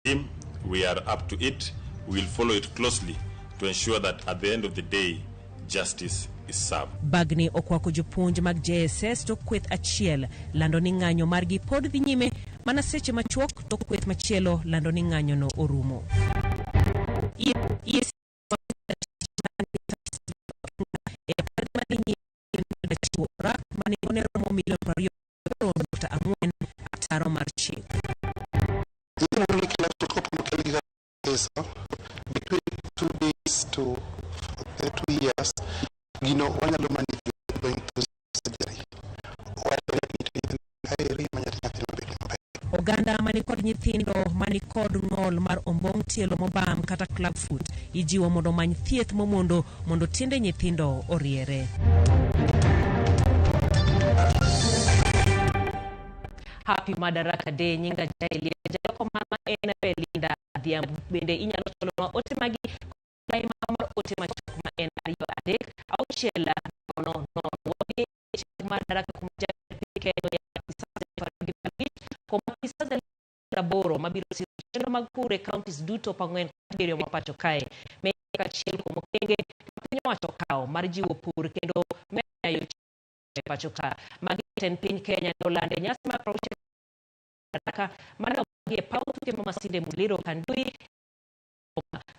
team, we are up to it. We will follow it closely to ensure that at the end of the day, justice is served. Bagni okwako jopuonj mag JSS to kweth achiel lando ni ng'anyo margi pod dhi nyime mana seche machuok to kweth machielo lando ni ng'anyo no orumo. Between 2 days to 2 years, you know, one of the money going to surgery. Oganda manikod nyithindo manikod ng'ol mar ombong tielo mobam kata club foot ijiwo mondo many thieth momondo mondo tiende nyithindo oriere. Happy Madaraka Day nyinga jaili jaloko mama ena Linda Adhiambo bende inyalo tolonwa ote magi kai mama ote machukuma ena ariyo adek au chela no wagi Madaraka kumaja pike ya pisaze faragibali koma pisaze laboro mabiro sisendo magpure counties duto pangwen kadiri mapacho kae meka chiel komokenge pinyo wacho kao marjiwo pur kendo meyo pacho ka magi ten piny Kenya nolande nyasi mar proche Madaraka mane ogie pautu ke Masinde Muliro Kandui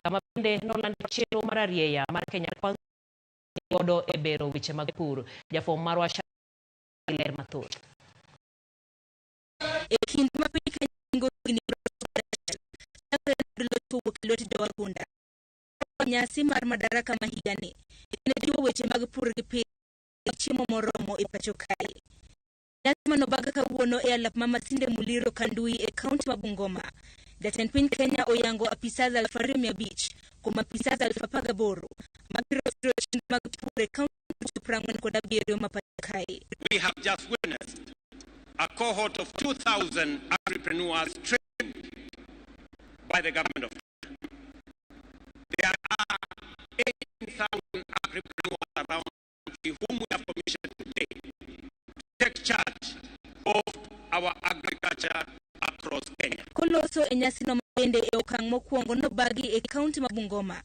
kama bende nolando chelo mar arieya mar Kenya kwanza godo e bero weche mag pur jafom mar washa ler mathoth e kind ma piny Kenya ngini loti dawagunda nyasi mar Madaraka mahigani ne jiwo weche mag pur gi pith chiemo moromo e pacho kae. Nyasi manobaga kawuono e alap ma Masinde Muliro Kandui e kaunti ma Bungoma. Jatend piny Kenya oyango apisaza 2,500 kuom apisaza 18,000 mabiro siro mag pur e kaunti prangwen kod abiriyo ma pacho kae. We have just witnessed a cohort of 2,000 entrepreneurs trained by the government of Kenya. There are 18,000 entrepreneurs around whom we have commissioned today to take charge of our agriculture across Kenya. Koloso e nyasi no mabende e okang' mokwongo no bagi e kaunti ma Bungoma.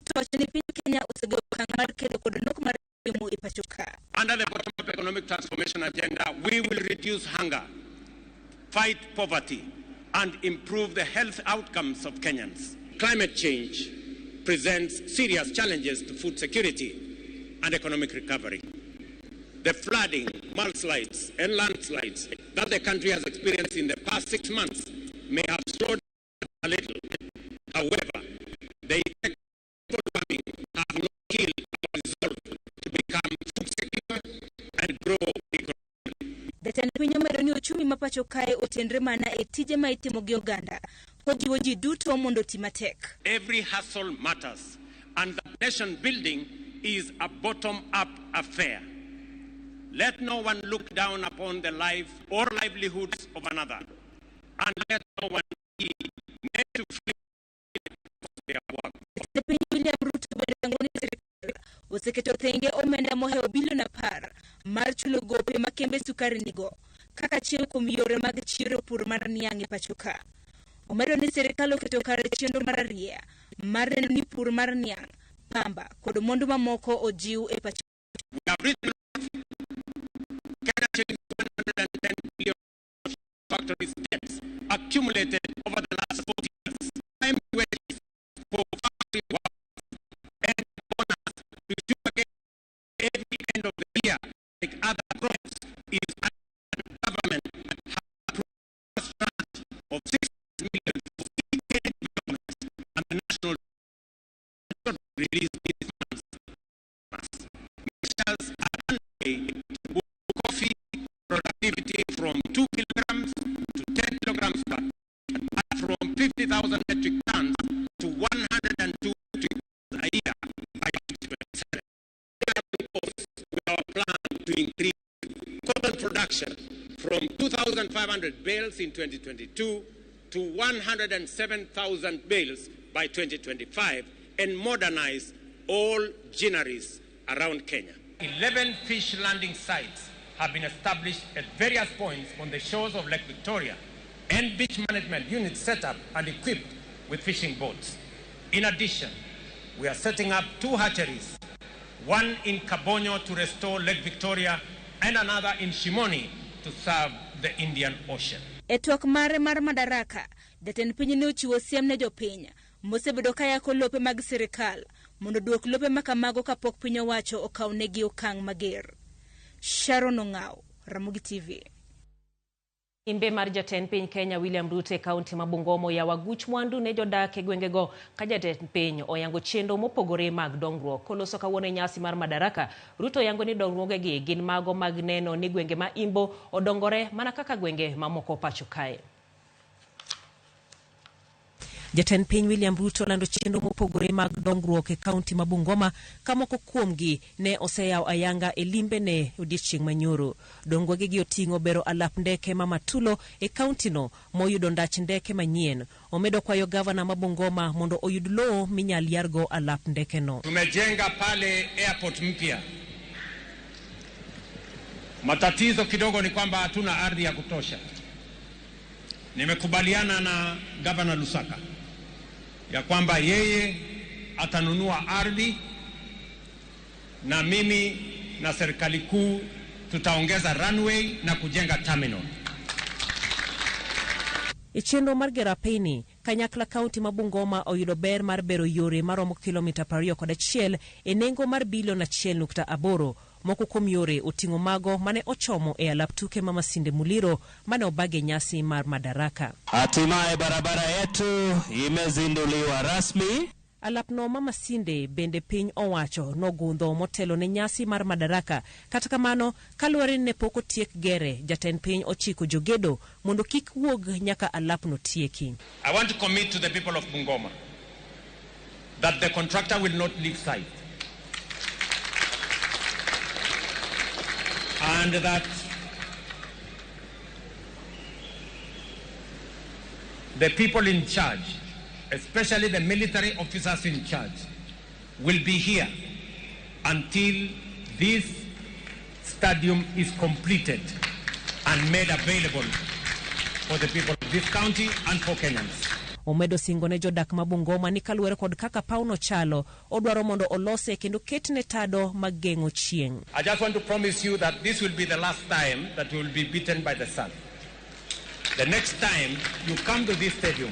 To ni piny Kenya osego okang' mar kedo kod nok mar chiemo e pacho ka. Under the bottom-up economic transformation agenda, we will reduce hunger, fight poverty, and improve the health outcomes of Kenyans. Climate change presents serious challenges to food security and economic recovery. The flooding, mudslides, and landslides that the country has experienced in the past 6 months may have slowed a little. However, the effects of farming have not killed or resolved to become food secure and grow economically. Jatend piny omedo ni ochumi ma pacho kae otenre mana e tije ma itimo gi oganda kojiwo ji duto mondo ti matek. Every hustle matters, and the nation building is a bottom-up affair. Let no one look down upon the life or livelihoods of another, and let no one be made to feel their work. William Ruto bedangoni serikali oseketo thenge omenda moheo bilion 10 mar chulo gope makembe sukari nigo kaka chiel kuom yore mag chiro pur mar niang' e pacho ka. Omedo ni serikali oketo kare chenro mar arieya mar neno ni pur mar niang', pamba kod mwandu mamoko ojiw e pacho. We have written Kenya 110 billion factories debts accumulated over the last 40 years. Time wages for factory workers and owners to do again every end of the year, like other crops, is under government has approved a tranche of 6 million for CKD development, and the national release these funds. Measures are underway to boost coffee productivity from 2 kilograms to 10 kilograms per ton, and from 50,000 metric tons to 102 metric tons a year by 2027. With our plan to increase cotton production from 2,500 bales in 2022 to 107,000 bales by 2025 and modernize all ginneries around Kenya. 11 fish landing sites have been established at various points on the shores of Lake Victoria, and beach management units set up and equipped with fishing boats. In addition, we are setting up 2 hatcheries, one in Kabonyo to restore Lake Victoria and another in Shimoni to serve the Indian Ocean. Etok mare mar Madaraka, jatend piny ne ochiwo siem ne jopiny mosebedo ka yako lope mag sirikal mondo duok lope makamago kapok piny owacho okaw negi okang' mager. Sharon Ong'aw, Ramogi TV. Imbe mar jatend piny Kenya William Ruto e kaunti ma Bungoma ya waguch mwandu ne jodak e gwengego ka jatend piny oyango chenro mopogore mag dongruok. Koloso kawuono e nyasi mar Madaraka, Ruto yango ni dongruogegi gin mago mag neno ni gwenge ma Imbo odongore mana kaka gwenge mamoko pacho kae. Jatend piny William Ruto lando chenro mopogore mag dongruok e kaunti ma Bungoma kamoko kuomgi ne oseyaw ayanga e limbe ne odiechieng' manyoro. Dongruogegi oting'o bero alap ndeke ma Matulo e kaunti no moyudo ndach ndeke manyien. Omedo kwayo gavana ma Bungoma mondo oyud lowo minyal yargo alap ndeke no. Tumejenga pale airport mpya. Matatizo kidogo ni kwamba hatuna ardhi ya kutosha. Nimekubaliana na Gavana Lusaka ya kwamba yeye atanunua ardhi na mimi na serikali kuu tutaongeza runway na kujenga terminal. Chenro mar Gerapeni, kanyakla kaunti ma Bungoma oyudo ber mar bero yore maromo kilomita 21 e nengo mar bilion 1.8. Moko kuom yore oting'o mago mane ochomo e alap tuke ma Masinde Muliro mane obage nyasi mar Madaraka. Hatimaye barabara yetu imezinduliwa rasmi. Alap no ma Masinde bende piny owacho nogundho motelo ne nyasi mar Madaraka. Kata kamano, kaluwore ne pok otiek gere, jatend piny ochiko jogedo mondo kik wuog nyaka alap no tieki. I want to commit to the people of Bungoma that the contractor will not leave site. And that the people in charge, especially the military officers in charge, will be here until this stadium is completed and made available for the people of this county and for Kenyans. Omedo singo ne jodak ma Bungoma ni kaluwore kod kaka pauno chalo, odwaro mondo olose kendo ketne tado mageng'o chieng'. I just want to promise you that this will be the last time that you will be beaten by the sun. The next time you come to this stadium,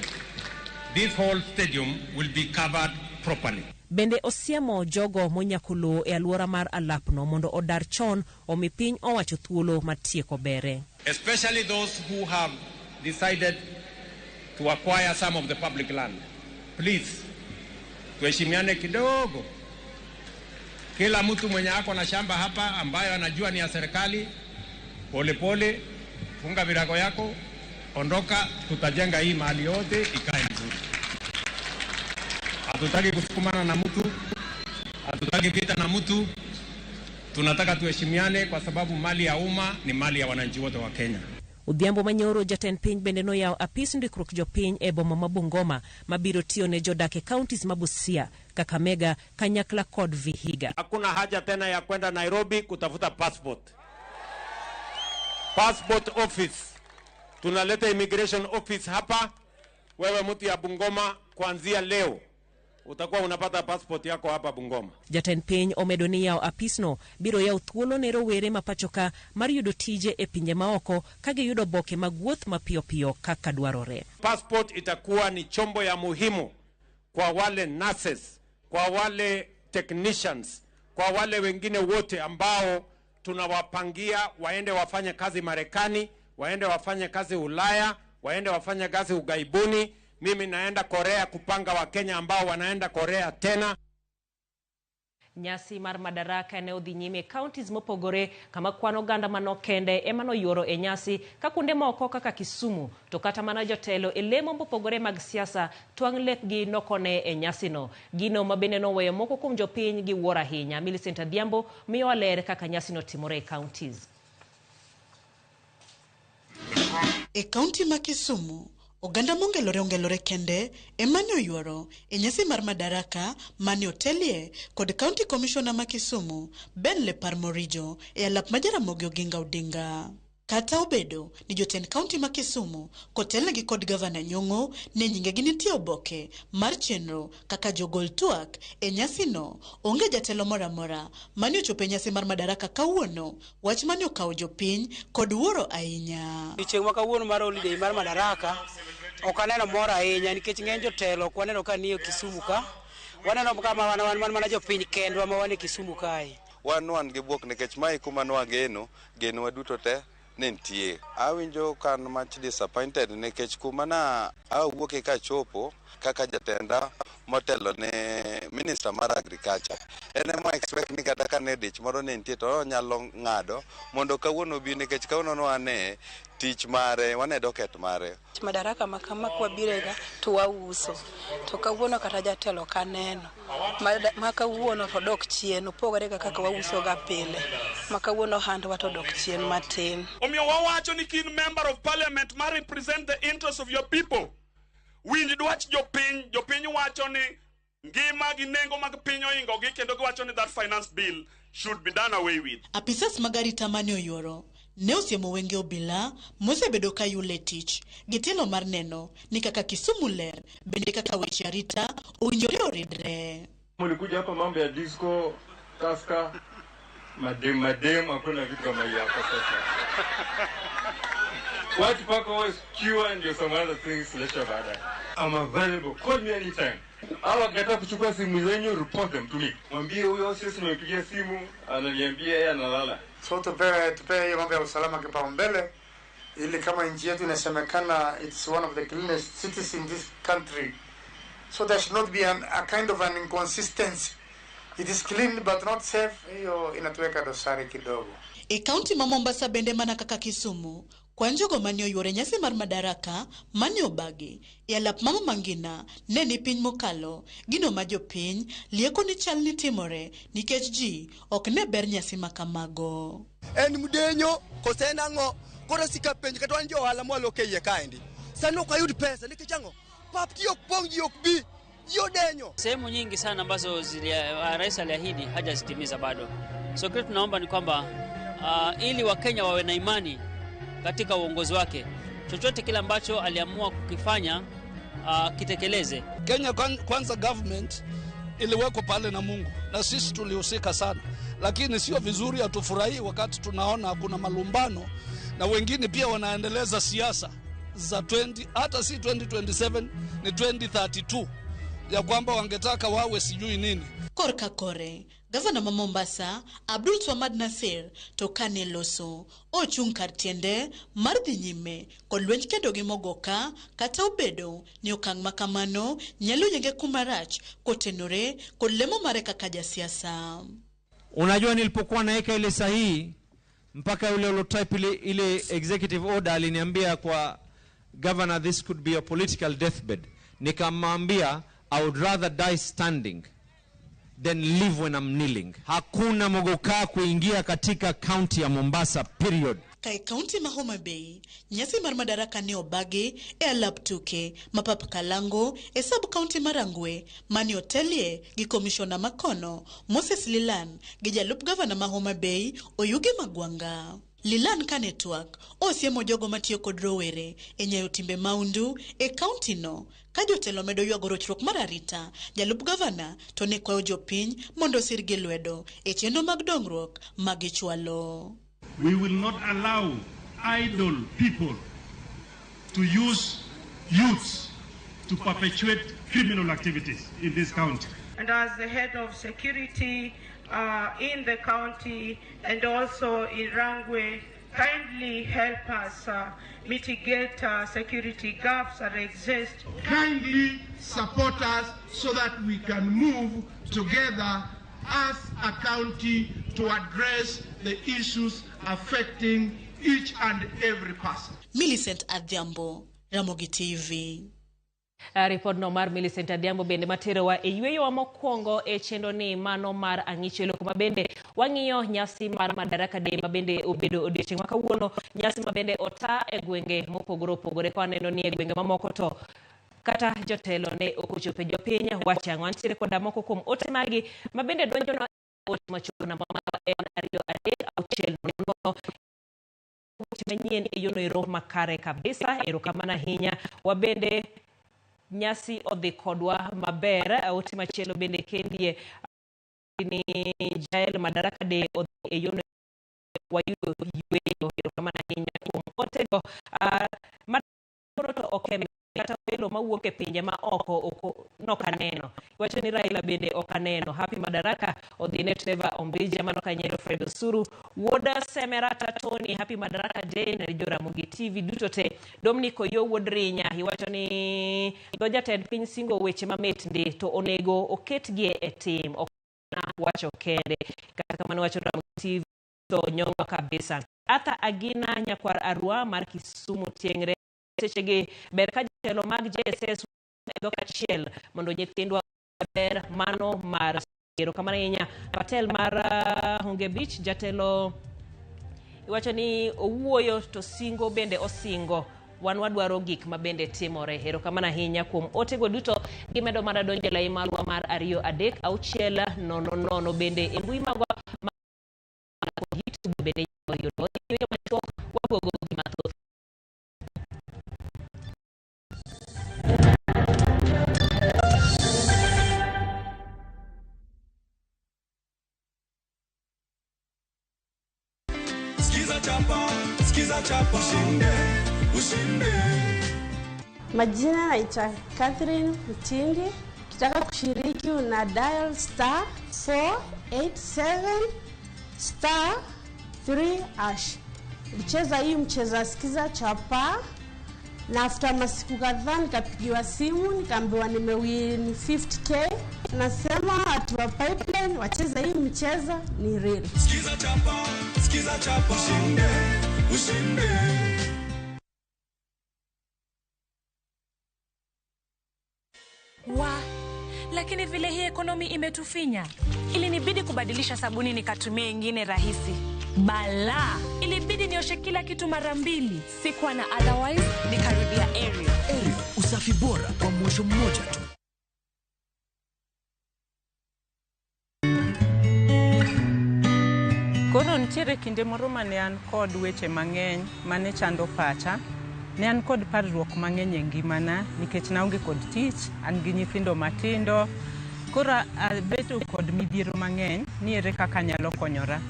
this whole stadium will be covered properly. Bende osiemo jogo monyakulo e alwora mar alapno mondo odar chon omi piny owacho thuolo matieko bere. Especially those who have decided to acquire some of the public land. Please, tuheshimiane kidogo. Kila mtu mwenye ako na shamba hapa ambayo anajua ni ya serikali, pole pole, funga virago yako, ondoka, tutajenga hii mahali yote ikae nzuri. Hatutaki kusukumana na mtu, hatutaki vita na mtu. Tunataka tuheshimiane kwa sababu mali ya umma ni mali ya wananchi wote wa Kenya. Udhiambo manyoro jatend piny bende noyawo apis ndikruok jopiny e boma ma Bungoma mabiro tiyo ne jodak e counties ma Busia, Kakamega, Kanyakla kod Vihiga. Hakuna haja tena ya kwenda Nairobi kutafuta passport. Passport office. Tunaleta immigration office hapa. Wewe mtu ya Bungoma kuanzia leo utakuwa unapata passport yako hapa Bungoma. Jatend piny omedo ni yawo apisno biro yawo thuolo ne rowere mapachoka mar yudo tije e pinje maoko kage yudo boke mag wuoth mapiyo piyo kaka dwarore. Passport itakuwa ni chombo ya muhimu kwa wale nurses, kwa wale technicians, kwa wale wengine wote ambao tunawapangia waende wafanye kazi Marekani, waende wafanye kazi Ulaya, waende wafanye kazi Ugaibuni. Mimi naenda Korea kupanga wa Kenya ambao wanaenda Korea tena. Nyasi mar Madaraka ne odhi nyime counties mopogore kama kwan oganda manokende emano yuoro e nyasi ka kunde moko kaka Kisumu to kata mana jotelo e lemo mopogore mag siasa twang' lepgi nokone e nyasi no. Gino mabende noweyo moko kuom jopiny gi wuoro ahinya. Millicent Adhiambo miyo ler kaka nyasi no timore e counties. E county ma Kisumu, oganda mongelore kende emane oyuoro e nyasi mar Madaraka mane otelie kod County Commissioner ma Kisumu Ben Lepar Morijo e alap ma Jaramogi Oginga Odinga. Kata obedo ni jotend kaunti ma Kisumu kotelnegi kod gavana Nyong'o ne nyingegi nitie oboke mar chenro kaka jogol twak e nyasino. Onge jatelo moro amora mane ochopo e nyasi mar Madaraka kawuono, wach mane okawo jopiny kod wuoro ahinya. Chieng' ma kawuono mar holiday mar Madaraka ok aneno mor ahinya nikech ng'eny jotelo ok waneno ka nie Kisumu ka. Waneno kama wan mana jopiny kendwa ma wan e Kisumu kae. Wan gi buok nikech mai kuma nwageno genwa duto te ne nitie. Awinjo kan much disappointed nikech kuma na awuoke ka chopo kaka jatenda motelo ne Minister mar Agriculture. Ene ma expect ni kata ka ne dich moro ne nitie to nyalo ng'ado mondo kawuono bi nikech kawuono wane tich mare, wane docket mare. Madaraka makama kwa birega to wauso. To kawuono kata jatelo kaneno. Makawuono to dok chien opogore kaka wauso ga pile. Makawuono handwa to dok chien matin. Omiyo wawacho ni kin member of parliament ma represent the interests of your people. Winj dwach jopiny wacho ni ngima gi nengo mag piny oingo gi kendo giwacho ni that finance bill should be done away with. Apisas magarita mane oyuoro ne osiemo wenge obila mosebedo ka yule tich gitelo mar neno ni kaka Kisumu ler bende kaka weche arita owinjore oridre. Mulikuja hapa mambo ya disco, taska, madem hakuna vitu kama hiyo hapa sasa. Watu pako always cure and do some other things later baadaye. I'm available, call me anytime. Hawa wakitaka kuchukua simu zenyu, report them to me. Mwambie huyo sisi nimepigia simu, ananiambia yeye analala. So tupe hiyo mambo ya usalama kipaumbele ili kama nchi yetu inasemekana it's one of the cleanest cities in this country. So there should not be a kind of an inconsistency. It is clean but not safe. Hiyo inatuweka dosari kidogo. Kaunti ma Mombasa bende mana kaka Kisumu kwa njogo mani oyuore nyasi mar Madaraka mani obagi lap mama mangina ne ni piny mokalo gino ma jopiny lieko ni chal ni timore nikech ji ok ne ber nyasi makamago. En mudenyo kosena ngo koro sika penj kata wan jo ohala mwaloke iye kaendi sano kwa yudi pesa nikech ango pap ti ok pong ji ok bi yodenyo. Sehemu nyingi sana ambazo rais aliahidi hajazitimiza bado. So kitu tunaomba ni kwamba ili Wakenya wawe na imani katika uongozi wake, chochote kile ambacho aliamua kukifanya kitekeleze. Kenya kwanza government iliwekwa pale na Mungu na sisi tulihusika sana, lakini sio vizuri atufurahi wakati tunaona kuna malumbano na wengine pia wanaendeleza siasa za hata si 2027 ni 2032 ya kwamba wangetaka wawe sijui nini. Korka kore, gavana ma Mombasa, Abdul Swamad Nasir, tokane loso, ochung kar tiende, mar dhi nyime, kod lwenj kedo gi mogoka, kata obedo, ni okang' makamano, nyalo yenge kumarach, kotenore, kod lemo mare kaka jasiasa. Unajua nilipokuwa naeka ile sahihi, mpaka yule ulotype ile executive order aliniambia kwa governor this could be a political deathbed. Nikamwambia I would rather die standing than live when I'm kneeling. Hakuna mogoka kuingia katika county ya Mombasa, period. Kai county ma Homa Bay, nyasi mar Madaraka ne obagi lap tuke, mapap Kalango, sub county Marangwe, mani otelie gi commissioner Makono, Moses Lilan, gi jalup governor ma Homa Bay, Oyugi Magwanga. Lilan ka network, osiemo jogo matiyo kod rowere, nyayo timbe maundu, county no. Ka jotelo medo yuago rochruok mar arita, jalup gavana to ne kwayo jopiny mondo sirgi lwedo chenro mag dongruok magichwalo. We will not allow idle people to use youths to perpetuate criminal activities in this county. And as the head of security in the county and also in Rangwe, kindly help us mitigate security gaps that exist. Kindly support us so that we can move together as a county to address the issues affecting each and every person. Millicent Adhiambo, Ramogi TV. Report no mar Millicent Adhiambo bende matero wa yweyo wa mokwongo chendo ni mano mar ang'ichelo kuma bende wang'iyo nyasi mar Madaraka Day mabende obedo odiochieng' makawuono nyasi mabende ota gwenge mopogore opogore kwa neno ni gwenge mamoko to kata jotelo ne okochope jopiny wachang'o antiere koda moko kuom ote magi mabende donjo no ote machuno namba en 2 3 auchiel no weche manyien e yono ero makare kabisa. Erokamano ahinya. Wabende nyasi odhi kodwa maber. Ote machielo bende kendie ni Jael Madaraka Day odhi e yono wayudo yueyo. Erokamano ahinya kuom otego. Mano to okeme kata welo mawuok e pinje ma oko nokaneno. Iwacho ni Raila bende okaneno. Happy Madaraka odhine Trevor Ombija mano kanyero Fred Osuru Woda Semerata Tony. Happy Madaraka Day na Joramogi TV duto te. Dominic Oyo Wodrinya iwacho ni jatend piny singo weche mamit ndi to onego oketgie e tim okna wacho kende. Kata kamano wacho Joramogi TV to nyongo kabisa. Ata Agina Nyakwar Arua mar Kisumu Tiengre sechegi ber ka jatelo mag JSS edo kachiel mondo nyithindwa ber mano mar erokamano ahinya. Patel mar Honge Beach jatelo iwacho ni owuoyo to singo bende osingo wan wadwaro gik mabende timore. Erokamano ahinya kuom otego duto gimedo mana donjo lai malwa mar 23600 bende e mbui magwa YouTube bende yudo machuok wapogo gima thoth. Skiza chapa ushinde. Majina naitwa Catherine Mtindi. Kitaka kushiriki una dial *487*3#. Nicheza hii mcheza skiza chapa na after masiku kadhaa nikapigiwa simu nikaambiwa nimewin 50k. Nasema watu wa Pipeline wacheza hii mcheza ni real. Skiza chapa ushinde. Lakini vile hii ekonomi imetufinya, ilinibidi kubadilisha sabuni nikatumia ingine rahisi. Bala, ilibidi nioshe kila kitu mara 2. Sikuwa na otherwise, nikarudia Ariel. Usafi bora kwa mwosho mmoja tu. Koro ntiere kinde moro mane an kod weche mang'eny mane chando pacha. Ne an kod parruok mang'eny e ngimana nikech naonge kod tich, an gi nyithindo matindo. Koro abedo kod midhiero mang'eny ni ere kaka nyalo konyora.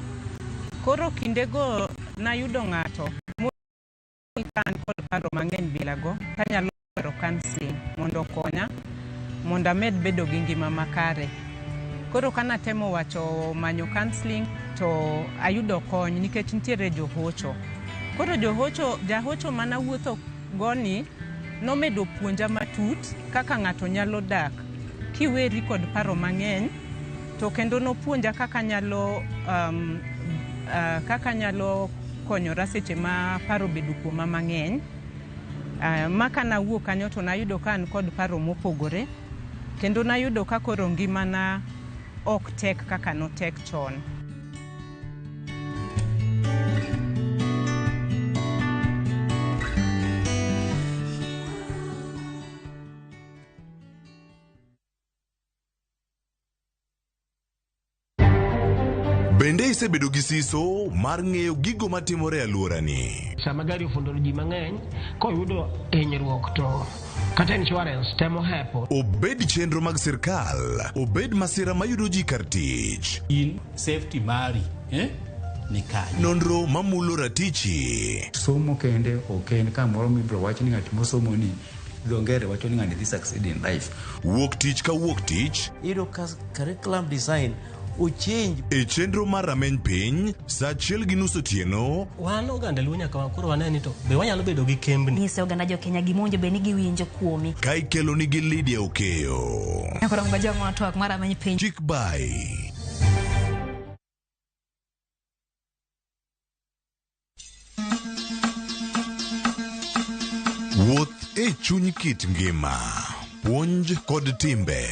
Koro kindego nayudo ng'ato kan kod paro mang'eny bilago kanyalo dwaro counseling mondo konya mondo amed bedo gi ngima makare. Koro kana temo wacho manyo counseling to ayudo kony nikech nitiere johocho. Koro jahocho mana wuotho goni nomedo puonja matut kaka ng'ato nyalo dak kiweri kod paro mang'eny, to kendo nopuonja kaka nyalo konyora seche ma paro bedo kuoma mang'eny. Maka nawuok kanyo to nayudo ka an kod paro mopogore kendo nayudo ka koro ngimana ok tek kaka notek chon. Bende isebedo gi siso mar ng'eyo gigo matimore e alworani. Sama gari ofundo ji mang'eny koyudo hinyruok to kata insurance temo hepo. Obed chenro mag sirkal, obed masira mayudo ji kar tich. In safety mari, ni kanyo. Nonro mamulo ratichi. Somo kende oken kamoro mibro wach ni ng'at mosomo ni dongere wacho ni ng'ani this succeed in life. Wuok tich ka wuok tich. Curriculum design uchinj e chenro mar rameny piny saa 1:30 otieno. Wan oganda luo nyaka koro waneni to be wanyalo bedo gi kembni. Nyise oganda jo Kenya gimonjo be ni giwinjo kuomi. Ka ikelo ni gi Lydia Okeyo. Koro ngoja ng'ato ak mar rameny piny. Chick by wuoth e chuny kit ngima, puonj kod timbe.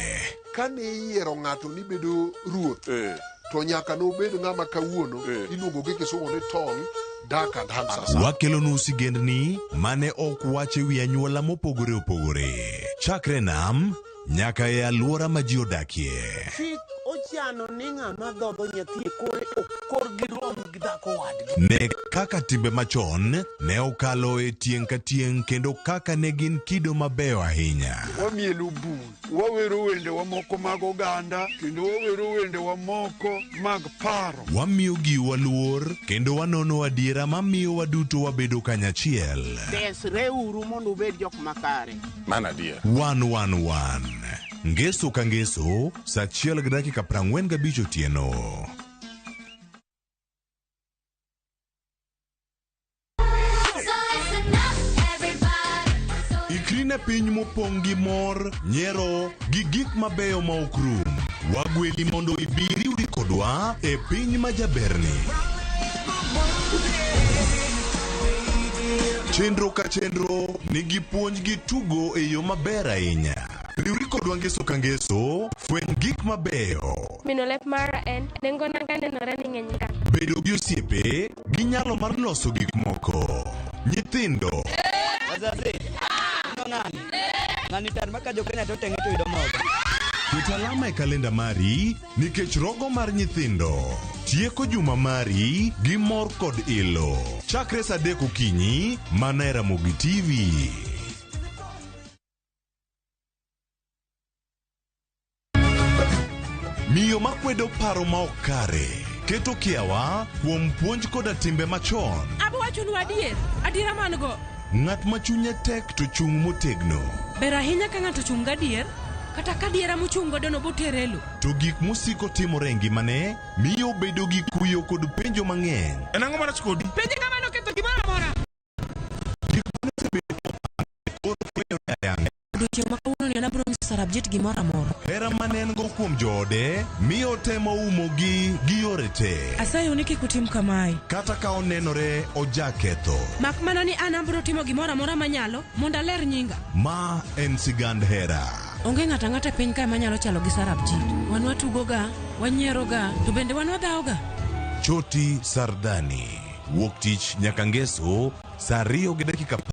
Kane iyiero ng'ato ni bedo ruoth, to nyaka nobed ng'ama kawuono iluongo gi kisungu ni tall, dark and handsome. Wakelonu sigendni mane ok wache wi anyuola mopogore opogore. Chakre nam nyaka e alwora ma ji odakie. Chik ochiano ni ng'ama dhodho nyathi kor girom gi dhako wadgi. Ne kaka timbe machon ne okalo e tieng' ka tieng' kendo kaka ne gin kido mabeyo ahinya. Wamielo bul, wawero wende wa moko mag oganda, kendo wawero wende wa moko mag paro. Wamiyo giwa luor kendo wanono adiera mamiyo waduto wabedo kanyachiel. Desre uru mondo ubed jok makare. Mana dia. 111. Ngeso ka ngeso, saa 1:45 otieno. Ikri ne piny mopong' gi mor, nyiero, gi gik mabeyo ma ok rum. Wagweli mondo ibiri uri kodwa e piny majaberni. Chenro ka chenro nigi puonj gi tugo e yo maber ahinya. Riwri kodwa ngeso ka ngeso, fweny gik mabeyo. Mino lep mara en nengo nanga nenore ni ng'eny ka. Bedo gi osiepe gi nyalo mar loso gik moko. Nyithindo. Ng'ani tar maka jokenya to tenge to yudo mogo. Ket alama e kalenda mari nikech rogo mar nyithindo. Tieko juma mari gi mor kod ilo. Chakre saa 3 okinyi mana e Ramogi TV. Miyo makwedo paro ma ok kare keto kiawa kuom puonj koda timbe machon. Abwachonu adiera man go. Ng'at ma chunye tek to chung' motegno. Ber ahinya ka ng'ato chung' gadier, kata ka diera mochung' godo no boterelo. To gik musiko timore e ngimane miyo bedo gi kuyo kod penjo mang'eny. En ang'o marach kodi? Penjo ng'ama noketho gimoro amora. Odiochieng' ma kawuono ni abiro nyiso Sarabjit gimoro amora. Hera mane en go kuom joode miyo temo umogi gi yore te. Asayo ni kik utim kamae. Kata ka onenore ojaketho. Mak mana ni an abiro timo gimoro amora manyalo mondo aler nyinga. Ma en sigand hera. Onge ng'ata ng'ata piny kae manyalo chalo gi Sarabjit. Wan watugoga, wanyieroga, to bende wan wadhaoga. Choti Sardani. Wuok tich nyaka ngeso saa 2:10